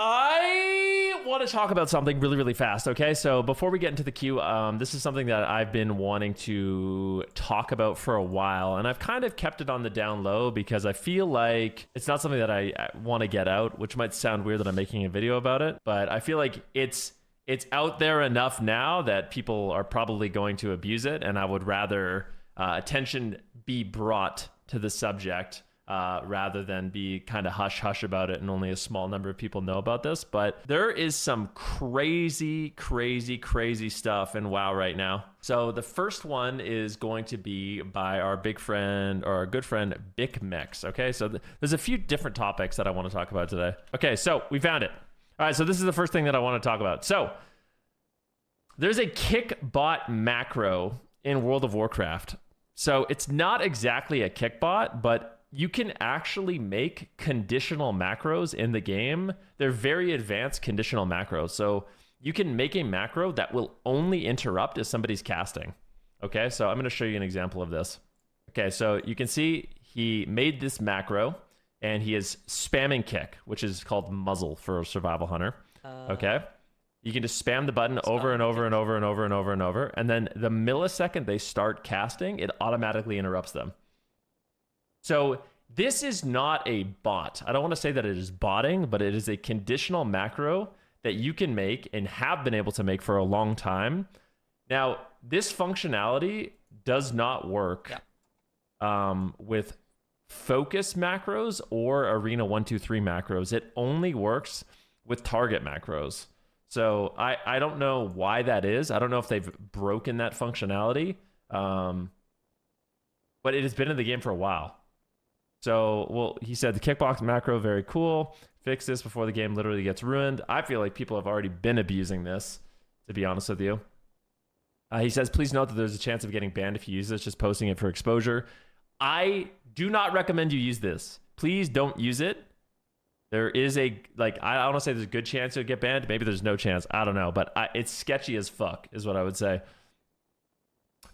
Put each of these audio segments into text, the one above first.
I want to talk about something really, really fast, okay? So before we get into the queue, this is something that I've been wanting to talk about for a while, and I've kind of kept it on the down low because I feel like it's not something that I want to get out, which might sound weird that I'm making a video about it, but I feel like it's out there enough now that people are probably going to abuse it, and I would rather attention be brought to the subject rather than be kind of hush-hush about it and only a small number of people know about this. But there is some crazy stuff in WoW right now. So the first one is going to be by our big friend, or our good friend, BikMex. Okay, so there's a few different topics that I want to talk about today. Okay, so we found it. All right, so this is the first thing that I want to talk about. So there's a kick bot macro in World of Warcraft. So it's not exactly a kick bot, but you can actually make conditional macros in the game. They're very advanced conditional macros. So you can make a macro that will only interrupt if somebody's casting. Okay, so I'm going to show you an example of this. Okay, so you can see he made this macro and he is spamming kick, which is called muzzle for a survival hunter. Okay, you can just spam the button over and over and over and over and over and over. And then the millisecond they start casting, it automatically interrupts them. So this is not a bot. I don't want to say that it is botting, but it is a conditional macro that you can make and have been able to make for a long time. Now, this functionality does not work with focus macros or arena 123 macros. It only works with target macros. So I don't know why that is. I don't know if they've broken that functionality, but it has been in the game for a while. So, well, he said the kickbox macro, very cool. Fix this before the game literally gets ruined. I feel like people have already been abusing this, to be honest with you. He says, please note that there's a chance of getting banned if you use this, just posting it for exposure. I do not recommend you use this. Please don't use it. There is I don't want to say there's a good chance you'll get banned. Maybe there's no chance. I don't know. But it's sketchy as fuck is what I would say.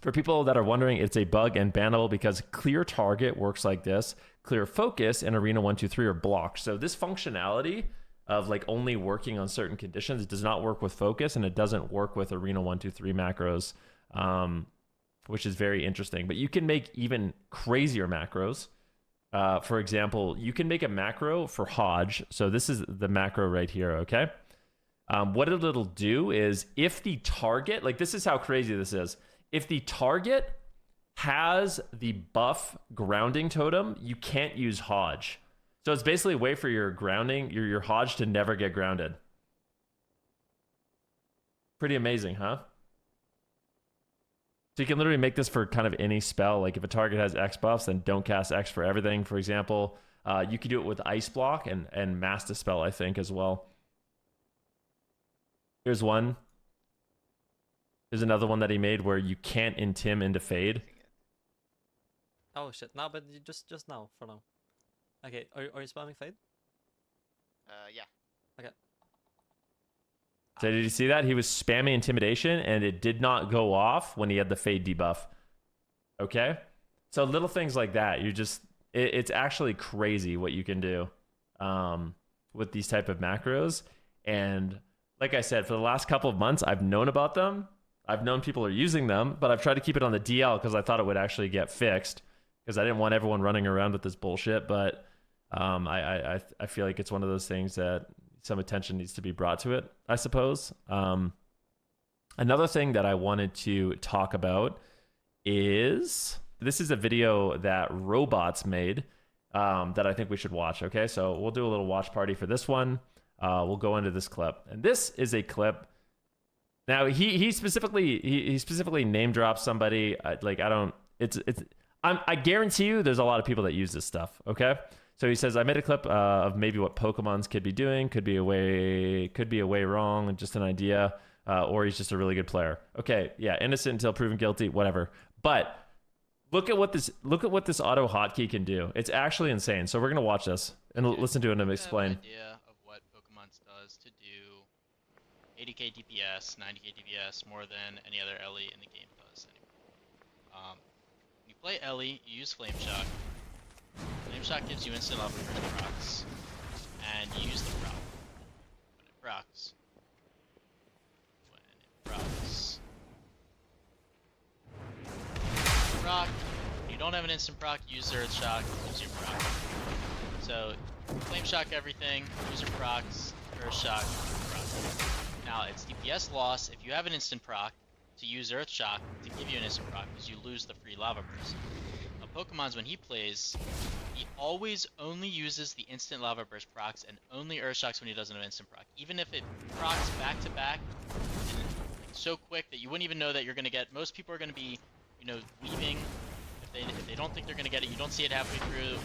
For people that are wondering, it's a bug and bannable because clear target works like this. Clear focus and arena 123 are blocked. So this functionality of like only working on certain conditions does not work with focus, and it doesn't work with arena 123 macros, which is very interesting. But you can make even crazier macros. For example, you can make a macro for Hodge. So this is the macro right here, okay? What it'll do is if the target, like this is how crazy this is. If the target has the buff grounding totem, you can't use Hodge. So it's basically a way for your grounding, your Hodge to never get grounded. Pretty amazing, huh? So you can literally make this for kind of any spell. Like if a target has X buffs, then don't cast X for everything. For example, you could do it with Ice Block and Mass Dispel, I think, as well. Here's one. There's another one that he made where you can't intim into Fade. Oh shit! No, but you just now for now. Okay, are you spamming Fade? Yeah. Okay. So did you see that? He was spamming Intimidation and it did not go off when he had the Fade debuff. Okay? So little things like that, it's actually crazy what you can do with these type of macros. And like I said, for the last couple of months, I've known about them. I've known people are using them, but I've tried to keep it on the DL because I thought it would actually get fixed because I didn't want everyone running around with this bullshit. But I feel like it's one of those things that some attention needs to be brought to it, I suppose. Another thing that I wanted to talk about is this is a video that Robots made that I think we should watch. Okay, so we'll do a little watch party for this one. We'll go into this clip, and this is a clip. Now he specifically name drops somebody. I guarantee you there's a lot of people that use this stuff. Okay, so he says I made a clip of maybe what Pokemons could be doing, could be a way wrong, just an idea, or he's just a really good player. Okay, yeah, innocent until proven guilty, whatever. But look at what this auto hotkey can do. It's actually insane. So we're gonna watch this and listen to him explain. Idea of what Pokemon does to do 80k DPS, 90k DPS more than any other Ellie in the game does. Anyway. You play Ellie, you use Flame Shock. Flame Shock gives you instant level for the rocks, and you use the route. don't have an instant proc, use Earth Shock, use your proc. So, Flame Shock everything, use your procs, Earth Shock, proc. Now, it's DPS loss if you have an instant proc to use Earth Shock to give you an instant proc because you lose the free Lava Burst. Pokemon's when he plays, he always only uses the instant Lava Burst procs and only Earth Shocks when he doesn't have instant proc. Even if it procs back to back and so quick that you wouldn't even know that you're gonna get. Most people are gonna be, you know, leaving if they don't think they're gonna get it. You don't see it halfway through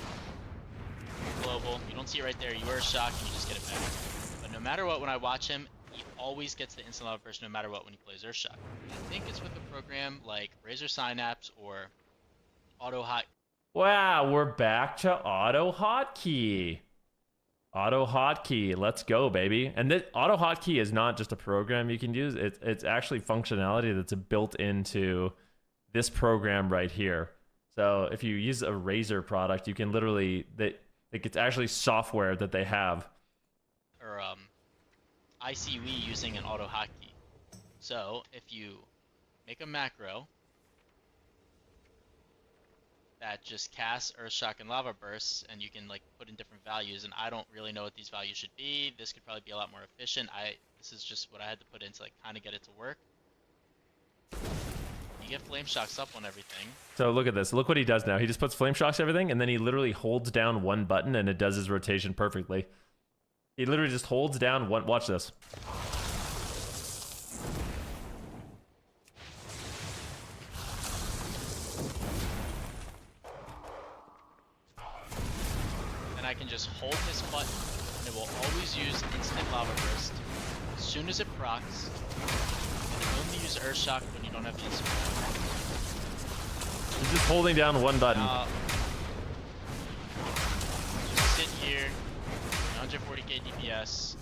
global. You don't see it right there. You Earth Shock and you just get it back. But no matter what, when I watch him, he always gets the instant Lava Burst no matter what when he plays Earth Shock. I think it's with a program like Razor Synapse or Auto Hot. Wow, we're back to Auto Hotkey. Auto Hotkey, let's go, baby. And this Auto Hotkey is not just a program you can use. It's actually functionality that's built into this program right here. So if you use a Razer product, you can literally, it's actually software that they have. Or ICW using an Auto Hotkey. So if you make a macro that just casts Earth Shock and Lava Bursts, and you can like put in different values, and I don't really know what these values should be. This could probably be a lot more efficient. This is just what I had to put in to like kind of get it to work. You get Flame Shocks up on everything. So look at this. Look what he does now. He just puts Flame Shocks everything, and then he literally holds down one button, and it does his rotation perfectly. He literally just holds down one. Watch this. I can just hold this button, and it will always use instant Lava Burst as soon as it procs, and only use Earth Shock when you don't have the instant proc. He's just holding down one button. Just sit here, 140k DPS,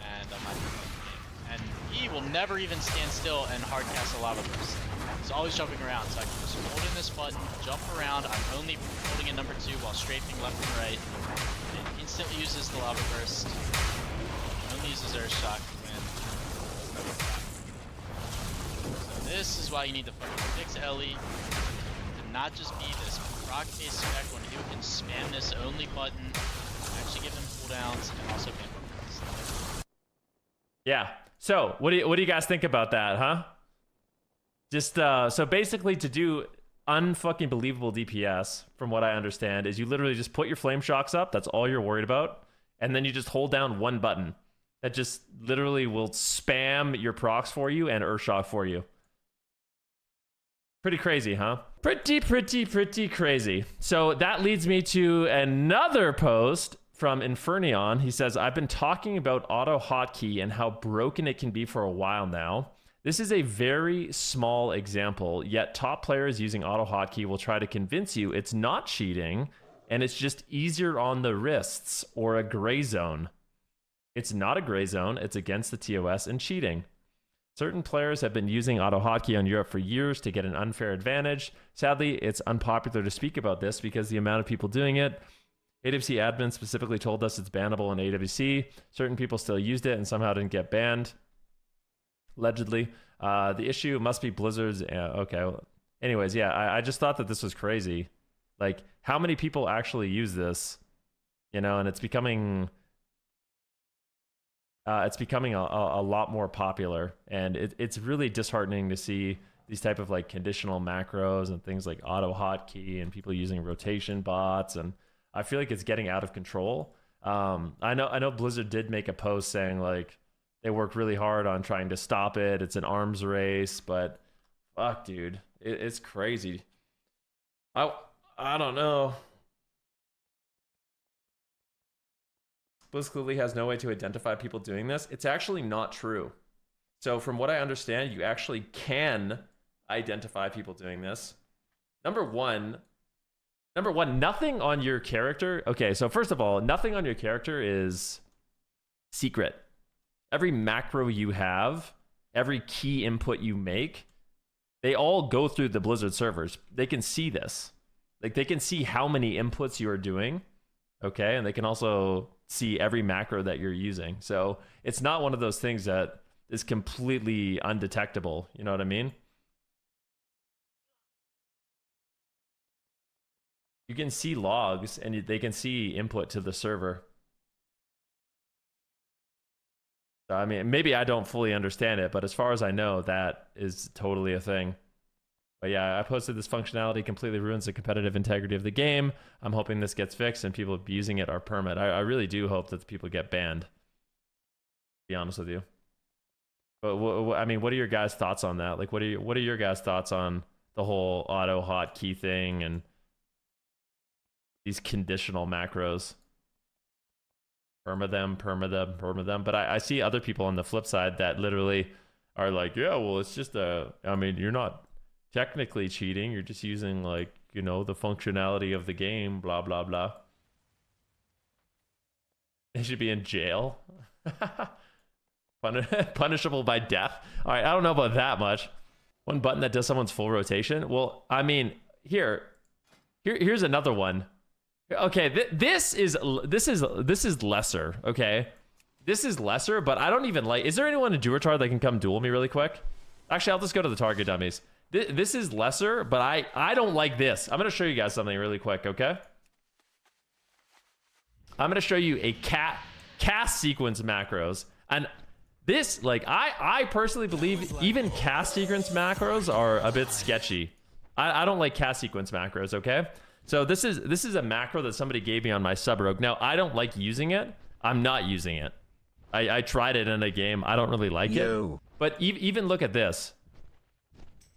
and I'm not doing anything. And he will never even stand still and hardcast a Lava Burst. He's always jumping around, so I can just hold in this button, jump around. I'm only holding in number 2 while strafing left and right. It instantly uses the Lava Burst. It only uses Earth Shock when it doesn't have a proc. So this is why you need to fucking fix Ellie. To not just be this proc-based spec when you can spam this only button, actually give him cooldowns, and also ban Pokemon's. Yeah. So what do you guys think about that, huh? Just so basically to do unfucking believable DPS, from what I understand, is you literally just put your Flame Shocks up. That's all you're worried about, and then you just hold down one button that just literally will spam your procs for you and Earth Shock for you. Pretty crazy, huh? Pretty crazy. So that leads me to another post from Infernion. He says, I've been talking about Auto Hotkey and how broken it can be for a while now. This is a very small example, yet top players using Auto Hotkey will try to convince you it's not cheating and it's just easier on the wrists or a gray zone. It's not a gray zone, it's against the TOS and cheating. Certain players have been using Auto Hotkey on Europe for years to get an unfair advantage. Sadly, it's unpopular to speak about this because the amount of people doing it. AWC admin specifically told us it's bannable in AWC. Certain people still used it and somehow didn't get banned. Allegedly. The issue must be Blizzard's. Okay. Well, anyways, yeah, I just thought that this was crazy. Like, how many people actually use this? You know, and it's becoming a lot more popular, and it's really disheartening to see these type of like conditional macros and things like Auto Hotkey and people using rotation bots, and I feel like it's getting out of control. I know Blizzard did make a post saying like they worked really hard on trying to stop it. It's an arms race, but fuck, dude, it's crazy. I don't know. Blizz clearly has no way to identify people doing this. It's actually not true. So from what I understand, you actually can identify people doing this. Number one, nothing on your character. Okay, so first of all, nothing on your character is secret. Every macro you have, every key input you make, they all go through the Blizzard servers. They can see this. Like, they can see how many inputs you are doing, okay? And they can also see every macro that you're using. So it's not one of those things that is completely undetectable. You know what I mean? You can see logs and they can see input to the server. So, I mean, maybe I don't fully understand it, but as far as I know, that is totally a thing. But yeah, I posted this functionality completely ruins the competitive integrity of the game. I'm hoping this gets fixed and people abusing it are permit. I really do hope that the people get banned, to be honest with you. But I mean, what are your guys' thoughts on that? Like, what are your guys' thoughts on the whole auto hotkey thing and these conditional macros? Perma them. But I see other people on the flip side that literally are like, yeah, well, it's just I mean, you're not technically cheating. You're just using, like, you know, the functionality of the game, blah, blah, blah. They should be in jail. Punishable by death. All right, I don't know about that much. One button that does someone's full rotation. Well, I mean, here's another one. Okay, this is lesser. Okay, this is lesser, but I don't even like. Is there anyone in Duotard that can come duel me really quick? Actually, I'll just go to the target dummies. This is lesser, but I don't like this. I'm gonna show you guys something really quick. Okay, I'm gonna show you a cast sequence macros, and this, like, I personally believe even cast sequence macros are a bit sketchy. I don't like cast sequence macros. Okay. So this is a macro that somebody gave me on my sub rogue. Now, I don't like using it. I'm not using it. I tried it in a game. I don't really like it. But even look at this.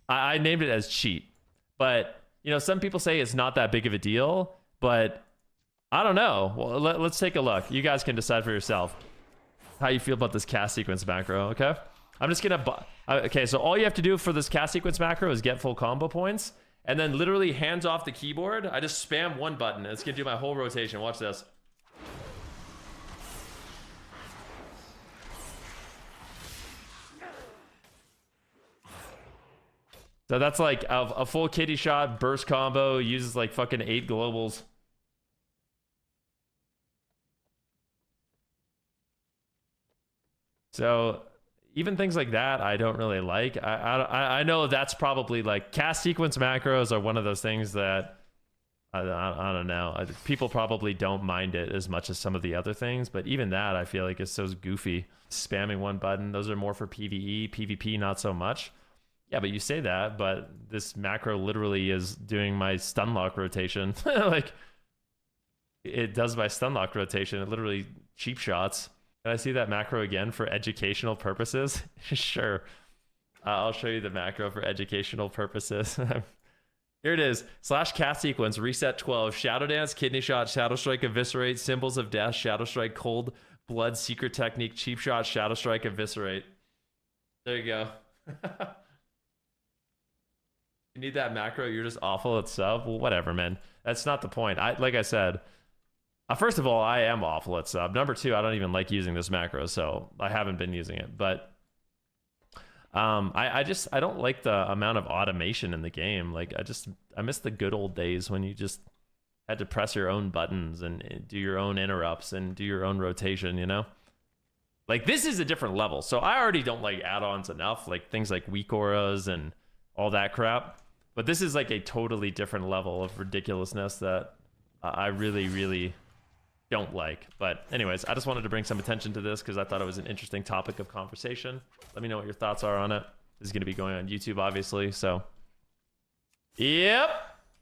I named it as cheat. But, you know, some people say it's not that big of a deal. But I don't know. Well, let's take a look. You guys can decide for yourself how you feel about this cast sequence macro, okay? I'm just going to... Okay, so all you have to do for this cast sequence macro is get full combo points. And then literally hands off the keyboard. I just spam one button and it's gonna do my whole rotation. Watch this. So that's like a full kitty shot burst combo, uses like fucking 8 globals. So even things like that, I don't really like. I know that's probably like cast sequence macros are one of those things that I don't know. People probably don't mind it as much as some of the other things, but even that I feel like is so goofy. Spamming one button, those are more for PvE, PvP not so much. Yeah, but you say that, but this macro literally is doing my stun lock rotation. Like, it does my stun lock rotation. It literally cheap shots. Can I see that macro again for educational purposes? Sure. I'll show you the macro for educational purposes. Here it is. / cast sequence, reset 12, shadow dance, kidney shot, shadow strike, eviscerate, symbols of death, shadow strike, cold blood, secret technique, cheap shot, shadow strike, eviscerate. There you go. You need that macro, you're just awful at sub? Well, whatever, man. That's not the point. Like I said, first of all, I am awful at sub. Number 2, I don't even like using this macro, so I haven't been using it. But I don't like the amount of automation in the game. Like, I miss the good old days when you just had to press your own buttons and do your own interrupts and do your own rotation, you know? Like, this is a different level. So I already don't like add-ons enough, like things like weak auras and all that crap. But this is like a totally different level of ridiculousness that I really, really don't like. But anyways, I just wanted to bring some attention to this because I thought it was an interesting topic of conversation. Let me know what your thoughts are on it. This is going to be going on YouTube, obviously. So, yep.